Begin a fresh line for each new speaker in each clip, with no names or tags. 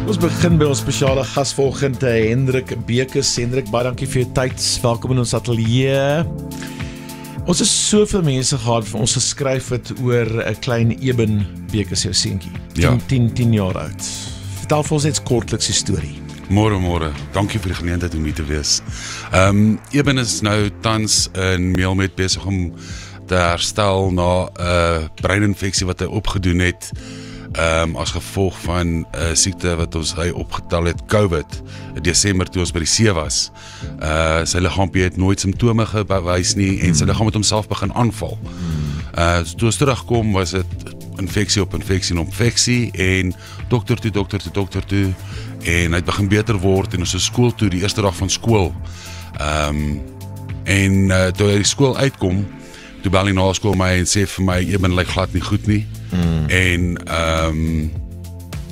Ons begin by ons spesiale gas vanoggend, Hendrik Bekes. Hendrik, baie dankie vir jou tyd. Welkom in ons ateljee. Ons het soveel mense gehad van ons geskryf het oor 'n klein Eben Bekes, jou seentjie. 10 jaar oud. Vertel vir ons net kortliks die storie.
Môre. Dankie vir die geleentheid om hier te wees. Eben is nou tans in Meelmet besig om te herstel na 'n breininfeksie wat hy opgedoen het. As gevolg van 'n siekte wat hy opgetel het, COVID, in Desember toe ons by die see was. Sy liggaampie het nooit simptome gewys nie en sy liggaam het homself begin aanval. Toe ons terugkom was dit infeksie op infeksie en dokter toe en hy het begin beter word en ons is skool toe, die eerste dag van skool. Toe hy die skool uitkom, toe bel hy na skool my en sê vir my, Eben lyk glad nie goed nie. En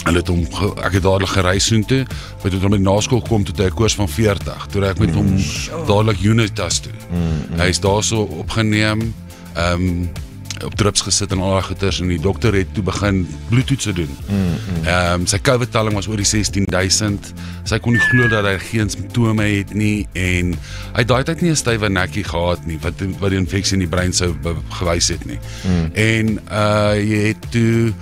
hulle het ek het dadelik gereis soontoe, maar toe met na skool kom, toe hy 'n koers van 40, toe ek met hom dadelik Unitas toe. Hy is daar so opgeneem, op drips gesit en al die goeters, en die dokter het toe begin bloedtoetse doen. Sy COVID-telling was oor die 16,000, sy kon nie glo dat hy geen simptome het nie, en hy het daai tyd nie 'n stywe nekkie gehad nie, wat die infeksie in die brein sou gewys het nie. En jy het toe,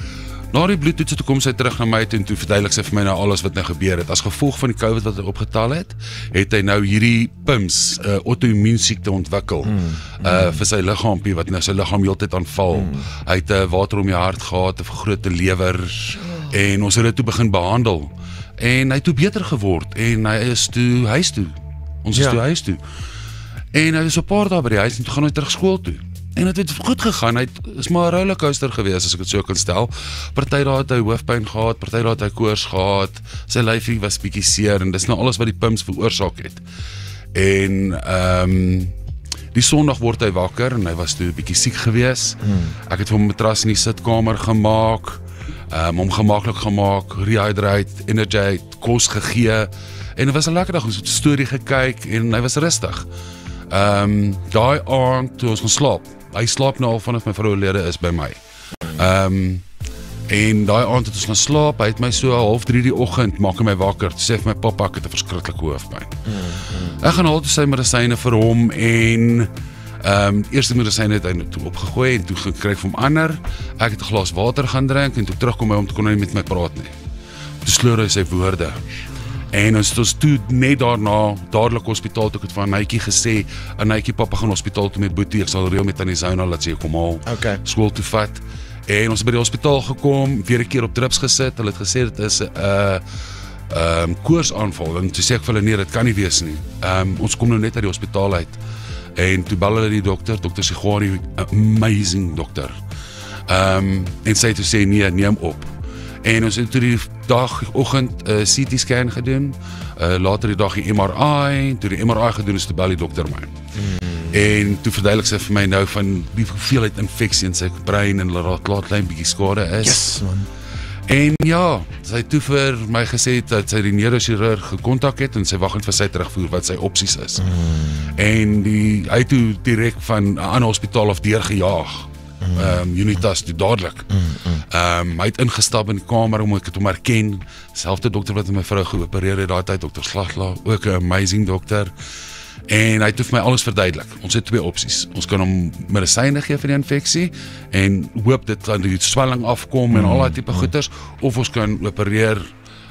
na die bloedtoetse toe kom sy terug na my toe, en toe verduidelik sy vir my nou alles wat nou gebeur het. As gevolg van die COVID wat hy opgetal het, het hy nou hierdie PIMS, auto-immuunsiekte ontwikkel, vir sy liggaampie, wat nou sy liggaam heeltyd aanval. Hy het water om die hart gehad, 'n vergrote lewer, en ons het dit toe begin behandel. En hy het toe beter geword, en hy is toe huis toe. Ons is toe huis toe. En hy is 'n paar dae by die huis, en toe gaan hy terug skool toe. En het goed gegaan, hy is maar 'n rollercoaster gewees, as ek het so kan stel. Party dae het hy hoofpyn gehad, party dae het hy koors gehad, sy lyfie was bietjie seer, en dis nou alles wat die PIMS veroorsaak het. En die Sondag word hy wakker, en hy was toe bietjie siek gewees. Ek het vir hom 'n matras in die sitkamer gemaak, hom gemaklik gemaak, rehydrate, energate, kos gegee, en dit was 'n lekker dag, ons het 'n storie gekyk, en hy was rustig. Daai aand, toe ons gaan slaap, hy slaap nou al vanaf my vrou oorlede is by my. En daai aand het ons gaan slaap, hy het my so 2:30 die oggend, maak hy my wakker, toe sê vir my, papa, ek het 'n verskriklike hoofpyn. Ek gaan haal toe sy medisyne vir hom, en eerste medisyne het hy toe opgegooi, en toe gekry vir hom ander, ek het 'n glas water gaan drink, en toe terugkom hy om te kon hy met my praat nie. Toe sleur hy sy woorde. En ons het toe net daarna, dadelik hospitaal toe, ek het van Nytjie gesê, en Nytjie, papa gaan hospitaal toe met Boetie, ek sal reël met Tannie Zona, laat sy kom haal, skool toe vat. En ons het by die hospitaal gekom, weer 'n keer op drips gesit, hulle het gesê, dit is 'n koorsaanval, en toe sê ek vir hulle, nee, dit kan nie wees nie. Ons kom nou net uit die hospitaal uit, en toe bel hulle die dokter Sigwari, amazing dokter, en sy toe sê, nee, neem op. En ons het toe die oggend CT-scan gedoen, later die dag die MRI, toe die MRI gedoen is, toe bel die dokter my. En toe verduidelik sy vir my nou van die hoeveelheid infeksie in sy brein, en laat klein bietjie skade is.
Yes, man.
En ja, sy het toe vir my gesê dat sy die neurochirurg gekontak het, en sy wag net vir sy terugvoer wat sy opsies is. En hy het toe direk van 'n ander hospitaal af deurgejaag. Unitas toe dadelik. Hy het ingestap in die kamer om ek het hom herken. Selfde dokter wat my vrou geopereer het daai tyd, dokter Slagla, ook 'n amazing dokter. En hy het vir my alles verduidelik. Ons het 2 opsies. Ons kan hom medisyne gee vir die infeksie en hoop dit kan die swelling afkom en al daai tipe goeters, of ons kan opereer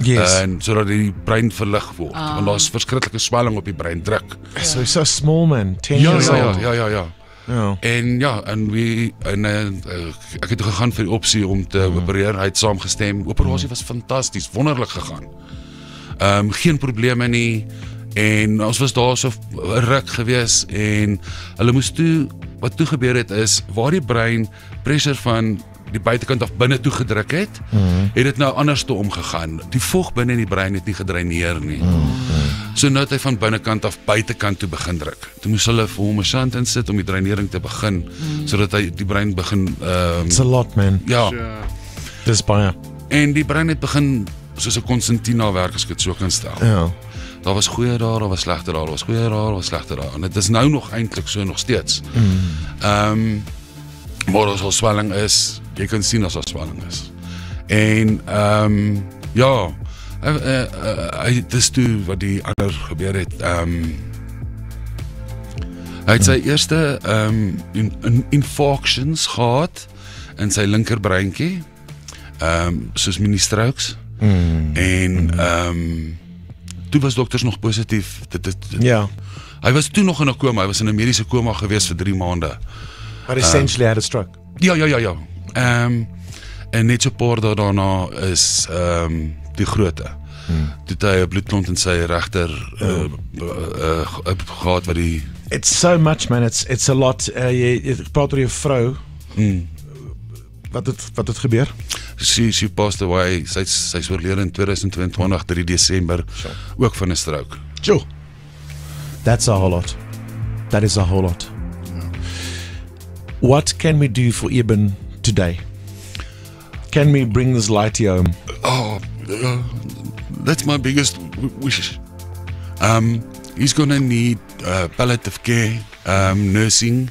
en sodat die brein verlig word. Want daar's verskriklike swelling op die brein druk.
So small man, 10 years old.
Ja. En ek het gegaan vir die opsie om te opereer, hy het saamgestem. Operasie was fantasties, wonderlik gegaan. Geen probleme nie, en ons was daar so 'n ruk gewees, en hulle moes toe, wat toe gebeur het is, waar die brein pressure van die buitekant af binne toe gedruk het, het dit nou anders toe omgegaan. Die vog binne in die brein het nie gedreineer nie. So nou het hy van binnekant af buitekant toe begin druk. Toe moes hulle vir hom 'n shunt insit om die dreinering te begin, sodat hy die brein begin
It's a lot, man.
Ja.
Dis baie.
En die brein het begin soos 'n konstantina werk, as ek dit so kan stel.
Ja.
Daar was goeie dae, daar was slegte dae, daar was goeie dae, daar was slegte dae. En dit is nou nog eintlik so nog steeds. Maar as al swelling is, jy kan sien as al swelling is. En ja, Dis toe wat die ander gebeur het. Hy het sy eerste infarctions gehad in sy linkerbreinkie, soos mini-strokes. En toe was dokters nog positief.
Ja.
Hy was toe nog in 'n koma, hy was in 'n mediese koma gewees vir 3 maande.
But essentially had a stroke.
Ja. En net so 'n paar dae daarna is die grootte. Toe het hy 'n bloedklont in sy regter gehad wat die...
It's so much, man. It's a lot. Jy praat oor jou vrou. Wat het gebeur?
She passed away. Sy's oorlede in 2022, 3 Desember, ook van 'n stroke.
Joe. That's a whole lot. That is a whole lot. What can we do for Eben today? Can we bring this light to home?
Oh, that's my biggest wish. He's gonna need palliative care, nursing,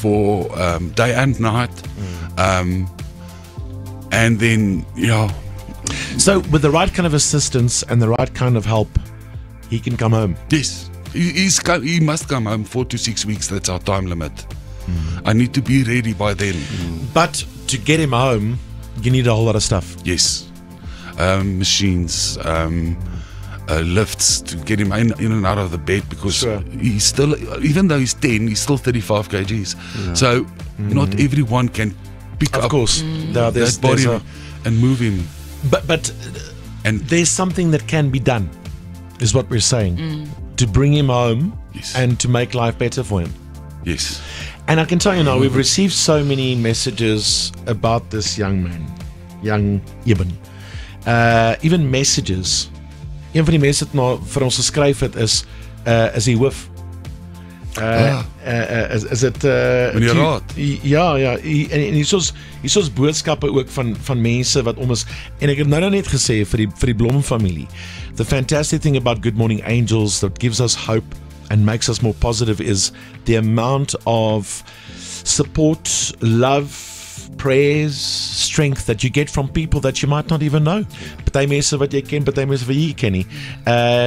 for day and night, and then
So with the right kind of assistance and the right kind of help, he can come home.
Yes, he must come home 4 to 6 weeks. That's our time limit. I need to be ready by then.
But to get him home, you need a whole lot of stuff.
Yes, machines, lifts to get him in and out of the bed, because he's still, even though he's 10, he's still 35 kgs. So not everyone can pick up,
of course,
that body and move him.
But there's something that can be done, is what we're saying, to bring him home and to make life better for him.
Yes.
And I can tell you now, we've received so many messages about this young man, young Eben. Even messages. Een van die mense wat nou vir ons geskryf het is die hoof. Is dit
meneer Raad?
Ja, en hier is boodskappe ook van mense wat om is, en ek het nou net gesê vir die Blom familie. The fantastic thing about Good Morning Angels that gives us hope and makes us more positive is the amount of support, love, prayers, strength that you get from people that you might not even know. Party mense wat jy ken, party mense wat jy ken nie.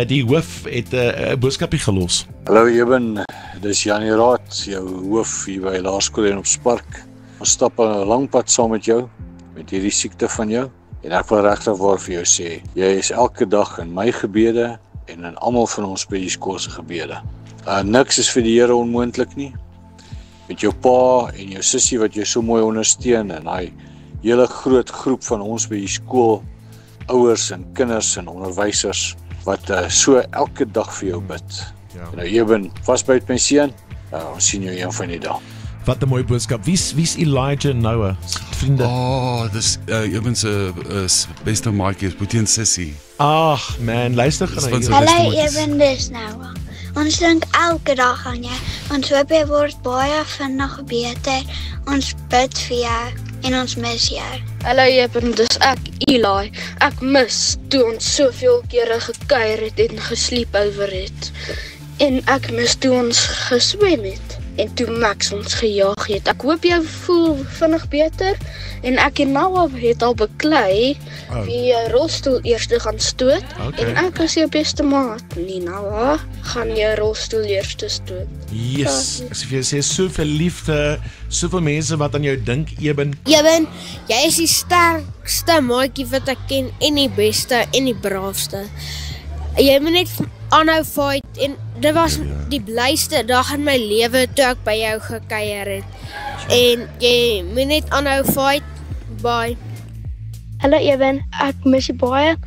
Die hoof het 'n boodskapie gelos.
Hallo Eben, dis Janie Raad, jou hoof hier by Laerskool en op Spark. Ons stap 'n lang pad saam met jou, met hierdie siekte van jou. En ek wil regtig waar vir jou sê, jy is elke dag in my gebede en in almal van ons by die skool se gebede. Niks is vir die Here onmoontlik nie. Met jou pa en jou sussie wat jou so mooi ondersteun, en hy hele groot groep van ons by die skool, ouers en kinders en onderwysers wat so elke dag vir jou bid. Nou Eben, vasbyt my seun. Ons sien jou een van die dae.
Wat 'n mooi boodskap. Wie's Elijah Noah? Vriende.
Dis Eben se beste maatjie, Boetie en Sissie.
Ag man, luister gou na
Hallo Eben, dis Noah. Ons dink elke dag aan jou. Ons hoop jy word baie vinnig beter. Ons bid vir jou en ons mis jou.
Hallo Eben, dis ek, Eli. Ek mis toe ons soveel kere gekuier het en gesleep oor het. En ek mis toe ons geswem het. En toe Max ons gejaag het. Ek hoop jy voel vinnig beter. En ek en Noah het al beklei wie jou rolstoel eers gaan stoot. En ek is jou beste maat. Nie Noah, gaan jou rolstoel eers stoot.
Yes, ek sê vir jou, sê soveel liefde, soveel mense wat aan jou dink, Eben.
Eben, jy is die sterkste maatjie wat ek ken en die beste en die braafste. Jy moet net aanhou fight en dit was die blyste dag in my lewe toe ek by jou gekuier het. En jy moet net aanhou fight. Bye.
Hallo Eben, ek mis jou baie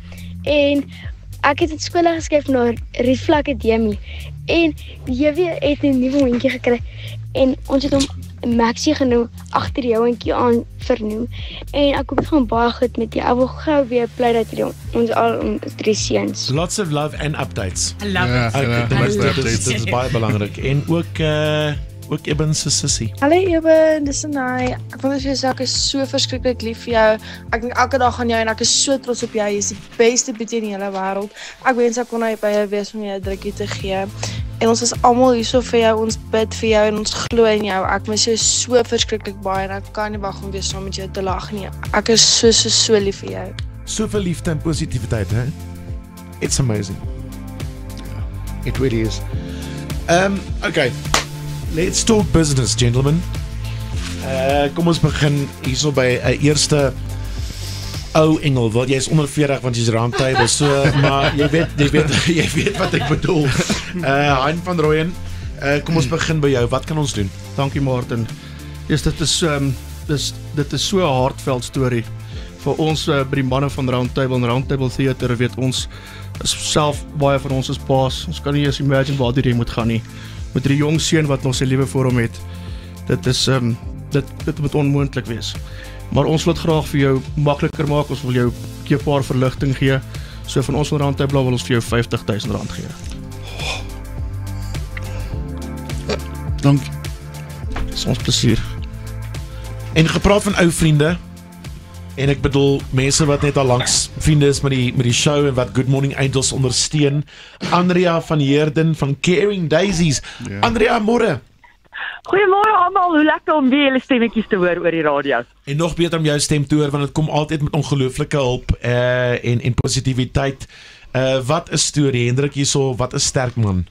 en ek het het skole geskryf na Rietflak Akademie en jy het 'n nuwe hondjie gekry en ons het hom Maxie genoem agter jou hondjie aan vernoem en ek hoop gaan baie goed met jou. Ek wil gou weer bly dat jy ons al 3 seuns.
Lots of love and updates.
I love it.
Dit is baie belangrik en ook Eben se sussie.
Hallo Eben, dis Anay. Ek wil net vir jou sê ek is so verskriklik lief vir jou. Ek dink elke dag aan jou en ek is so trots op jou. Jy is die beste boetie in die hele wêreld. Ek wens ek kon by jou wees om jou 'n drukkie te gee. En ons is almal hier so vir jou, ons bid vir jou en ons glo in jou. Ek mis jou so verskriklik baie en ek kan nie wag om weer saam met jou te lag nie. Ek is so lief vir jou.
Soveel liefde en positiwiteit, hè? It's amazing. It really is. Okay. Let's talk business, gentlemen. Kom ons begin hierso by 'n eerste ou engel. Wel, jy is onder 40 want jy's roundtable, so maar jy weet wat ek bedoel. Hein van Rooyen, kom ons begin by jou. Wat kan ons doen?
Dankie Martin. Yes, dit is so 'n hartveld storie vir ons by die manne van Roundtable en Roundtable Theater. Weet ons self baie van ons is paas. Ons kan nie eens imagine waar jy moet gaan nie. Met die jong seun wat nog sy lewe voor hom het. Dit moet onmoontlik wees. Maar ons wil dit graag vir jou makliker maak. Ons wil jou 'n paar verligting gee. So van ons van Roundtable wil ons vir jou R50,000 gee.
Dankie.
Dis ons plesier.
En gepraat van ou vriende, en ek bedoel mense wat net al langs vriende is met die show en wat Good Morning Angels ondersteun. Andrea van Heerden van Caring Daisies. Ja. Andrea, môre.
Goeiemôre almal, hoe lekker om weer julle stemmetjies te hoor oor die radio.
En nog beter om jou stem te hoor, want dit kom altyd met ongelooflike hulp en positiwiteit. Wat 'n storie, Hendrik hierso, wat 'n sterk man.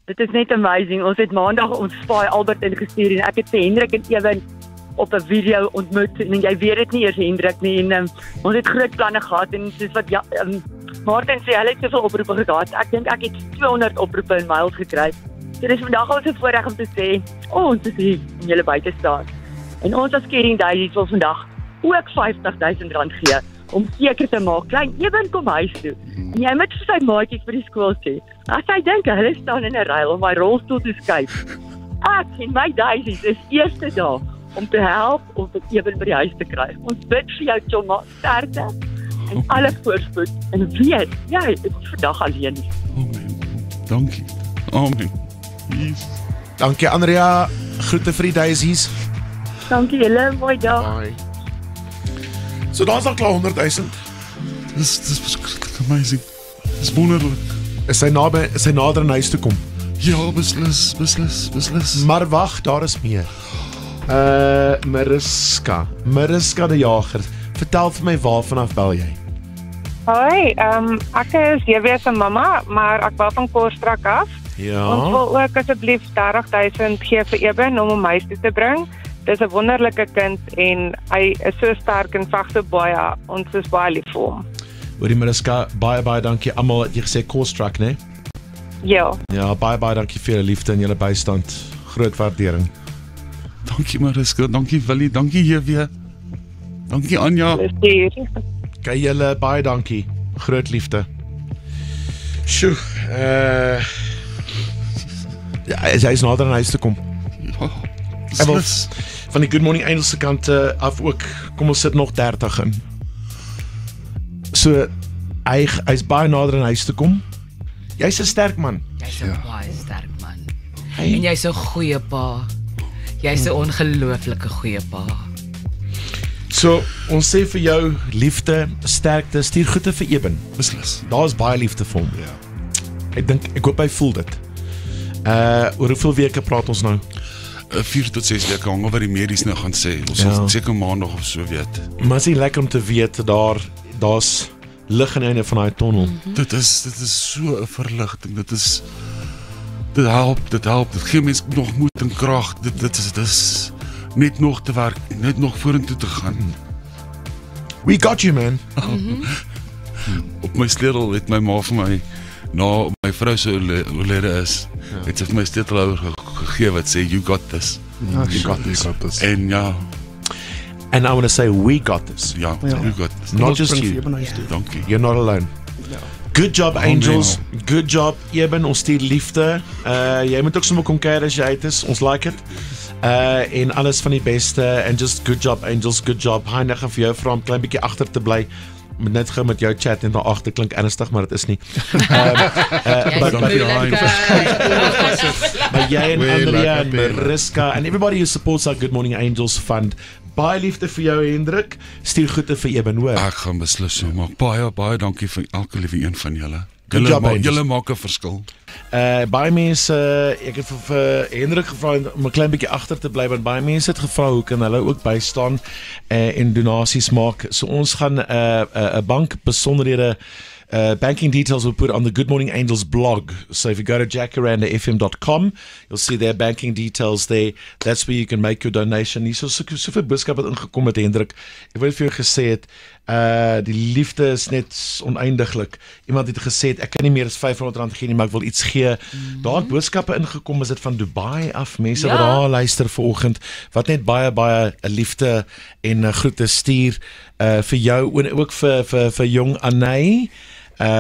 Dit is net amazing. Ons het maandag ons spaai Albert ingestuur en ek het vir Hendrik en Ewen op 'n video ontmoet en jy weet dit nie eers Hendrik nie en ons het groot planne gehad en soos wat Martin sê, hulle het soveel oproepe gehad. Ek dink ek het 200 oproepe in mails gekry. So dis vandag al so voorreg om te sê, ons is hier om julle by te staan. En ons as Caring Daisies wil vandag ook R50,000 gee om seker te maak, klein Ewen kom huis toe. En jy moet vir sy maatjies by die skool sê, as hy dink hulle staan in 'n ry om my rolstoel te skuif. Ek en my Daisies is eerste daar om te help om vir Ewen by die huis te kry. Ons bid vir jou Choma, sterkte en alle voorspoed en weet, jy is vandag alleen nie.
Amen. Dankie. Amen. Yes.
Dankie Andrea, groete vir die Daisies.
Dankie julle, mooi dag.
Bye. So daar's al klaar 100,000.
Dis amazing. Dis wonderlik.
Is hy nader aan huis toe kom?
Ja, beslis.
Maar wag, daar is meer. Mariska die Jager. Vertel vir my waarvanaf bel jy?
Hoi, ek is JW se mamma, maar ek bel van Korstrak af.
Ja.
Ons wil ook asseblief 30,000 gee vir Eben om hom huis toe te bring. Dis 'n wonderlike kind en hy is so sterk en veg so baie. Ons is baie lief vir hom.
Hoorie Mariska, baie dankie. Almal het jy gesê Korstrak, né?
Ja.
Ja, baie dankie vir julle liefde en julle bystand. Groot waardering.
Dankie Mariska, dankie Willie, dankie JW. Dankie Anja.
Kyk julle, baie dankie. Groot liefde. Sjoe, ja, hy is nader aan huis te kom.
Ja,
van die Good Morning Angels se kant af ook, kom ons sit nog 30 in. So, hy's baie nader aan huis te kom. Jy's 'n sterk man.
Jy's 'n baie sterk man. En jy's 'n goeie pa. Jy's 'n ongelooflike goeie pa.
So, ons sê vir jou liefde, sterkte, stuur groete vir Eben.
Beslis.
Daar's baie liefde vir hom. Ja. Ek hoop hy voel dit. Oor hoeveel weke praat ons nou?
4 tot 6 weke, hang wat die medies nou gaan sê. Ons sal seker maandag of so weet.
Maar is nie lekker om te weet, daar's lig aan die einde van daai tonnel.
Dit is so 'n verligting. Dit help. Dit gee mense nog moed en krag. Dit is net nog te werk, net nog vorentoe te gaan.
We got you, man.
Op my sleutel het my ma vir my, na my vrou se oorlede is, het sy vir my sleutelhouer gegee wat sê, you got this.
You got this.
En ja.
And I want to say, we got this.
Ja, you got this.
Not just you.
Dankie.
You're not alone. Good job, Angels. Good job, Eben. Ons stuur liefde. Jy moet ook sommer kom kuier as jy uit is. Ons like it. En alles van die beste. And just good job, Angels. Good job. Hein, ek gaan vir jou vra om klein bietjie agter te bly. Net gou met jou chat en daar agter klink ernstig, maar dit is nie. Maar jy en Andrea en Mariska and everybody who supports our Good Morning Angels Fund, Baie liefde vir jou Hendrik. Stuur groete vir Eben, hoor.
Ek gaan beslis so maak. Baie dankie vir elke liewe een van julle.
Good job,
Julle maak 'n verskil.
Baie mense, ek het vir Hendrik gevra om 'n klein bietjie agter te bly, want baie mense het gevra hoe kan hulle ook bystaan en donasies maak. So ons gaan 'n bank besonderhede banking details we'll put on the Good Morning Angels blog. So if you go to jackarandafm.com, you'll see their banking details there. That's where you can make your donation. Hier so soveel boodskap het ingekom met Hendrik. Ek wil vir jou gesê het, die liefde is net oneindiglik. Iemand het gesê ek kan nie meer as R500 gee nie, maar ek wil iets gee. Daar het boodskappe ingekom, is dit van Dubai af, mense wat daar luister vanoggend, wat net baie liefde en groete stuur vir jou en ook vir jong Anay.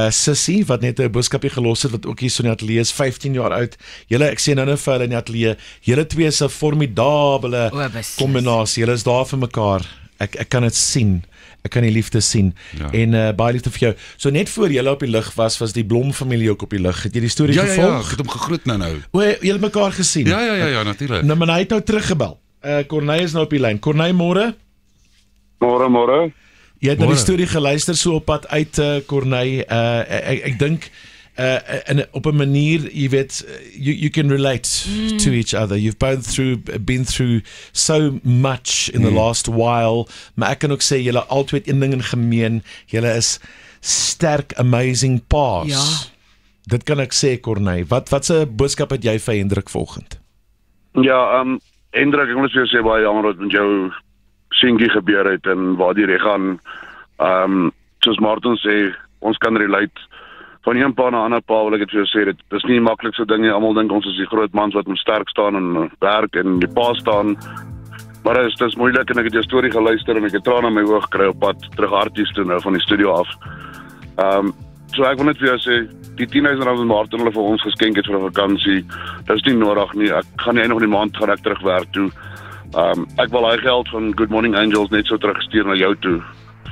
Sissie, wat net 'n boodskapie gelos het, wat ook hier so in die ateljee is, 15 jaar oud. Julle, ek sê nou vir hulle in die ateljee, julle twee is 'n formidabele kombinasie. Julle is daar vir mekaar. Ek kan dit sien. Ek kan die liefde sien. En baie liefde vir jou. So net voor julle op die lig was die Blom familie ook op die lig. Het jy die storie gevolg?
Ja, ek het hom gegroet nou.
O, julle het mekaar gesien?
Ja, natuurlik.
Nou, maar hy het nou teruggebel. Corneille is nou op die lyn. Corneille, môre?
Môre.
Jy het na die storie geluister so op pad uit Corneille. Ek dink op 'n manier, jy weet, you can relate to each other. You've both been through so much in the last while. Maar ek kan ook sê julle altyd een ding in gemeen. Julle is sterk, amazing paas.
Ja.
Dit kan ek sê, Corneille. Wat se boodskap het jy vir Hendrik volgend?
Ja, Hendrik, ek wil net vir jou sê baie jammer dat met jou seentjie gebeur het en waar die reg gaan. Soos Martin sê, ons kan relate van een pa na ander pa, wil ek het vir jou sê, dit is nie maklik so ding nie. Almal dink ons is die groot mans wat moet sterk staan en werk en die pa staan. Maar dit is moeilik en ek het jou storie geluister en ek het trane in my oog gekry op pad terug Harties toe nou van die studio af. So ek wil net vir jou sê, die R10,000 wat Martin hulle vir ons geskenk het vir 'n vakansie, dit is nie nodig nie. Ek gaan nie einde van die maand gaan ek terug werk toe. Ek wil hy geld van Good Morning Angels net so terugstuur na jou toe,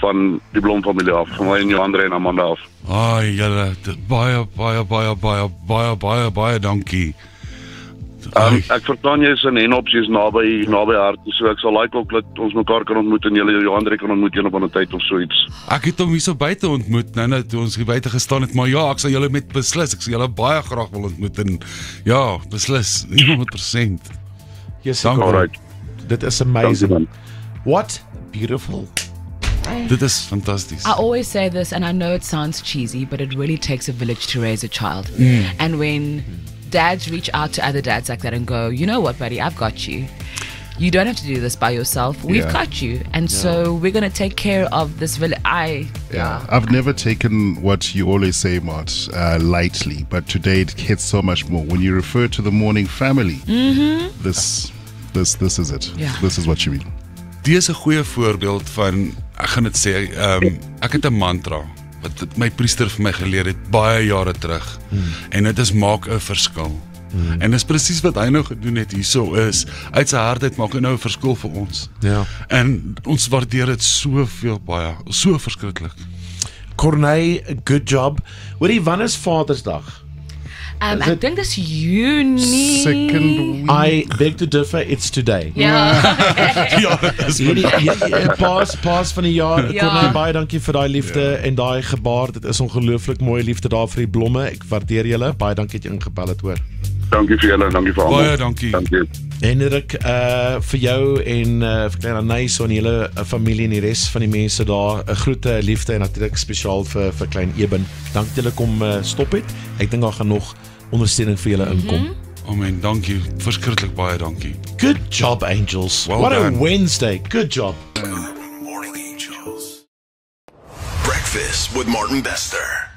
van die Blom familie af, van my en jou Andre en Amanda af.
Ai, julle, baie dankie.
Ek verstaan jy is in Henopsies naby hart, so ek sal like ook dat ons mekaar kan ontmoet en julle jou Andre kan ontmoet een op 'n tyd of so iets.
Ek het hom hier so buite ontmoet, nou toe ons hier buite gestaan het, maar ja, ek sal julle met beslis, ek sal julle baie graag wil ontmoet en ja, beslis, 100%.
Yes, alright. Dit is amazing. What beautiful.
Dit is fantasties.
I always say this, and I know it sounds cheesy, but it really takes a village to raise a child. And when dads reach out to other dads like that and go, you know what, buddy, I've got you. You don't have to do this by yourself. We've got you. And so we're going to take care of this village.
I've never taken what you always say, Mart, lightly, but today it hits so much more. When you refer to the morning family, this is it. This is what you mean.
Die is 'n goeie voorbeeld van, ek gaan dit sê, ek het 'n mantra wat my priester vir my geleer het baie jare terug. En dit is maak 'n verskil. En dis presies wat hy nou gedoen het hierso is, uit sy hart uit maak hy nou 'n verskil vir ons.
Ja.
En ons waardeer dit soveel baie, so verskriklik.
Corneille, good job. Hoorie, wanneer is Vadersdag?
I think this Juni.
Second week.
I beg to differ, it's today.
Ja.
Paas van die jaar. Corneille, baie dankie vir daai liefde en daai gebaar. Dit is ongelooflik mooi liefde daar vir die blomme. Ek waardeer julle. Baie dankie dat jy ingebel het, hoor.
Dankie vir julle, dankie vir almal.
Baie dankie.
Hendrik, vir jou en vir klein Anais en hele familie en die res van die mense daar, 'n groete, liefde en natuurlik spesiaal vir klein Eben. Dankie dat julle kom stop het. Ek dink daar gaan nog ondersteuning vir julle inkom.
Amen, dankie. Verskriklik baie dankie.
Good job, Angels.
Well
What
done.
a Wednesday. Good job.
Morning Angels. Breakfast with Martin Bester.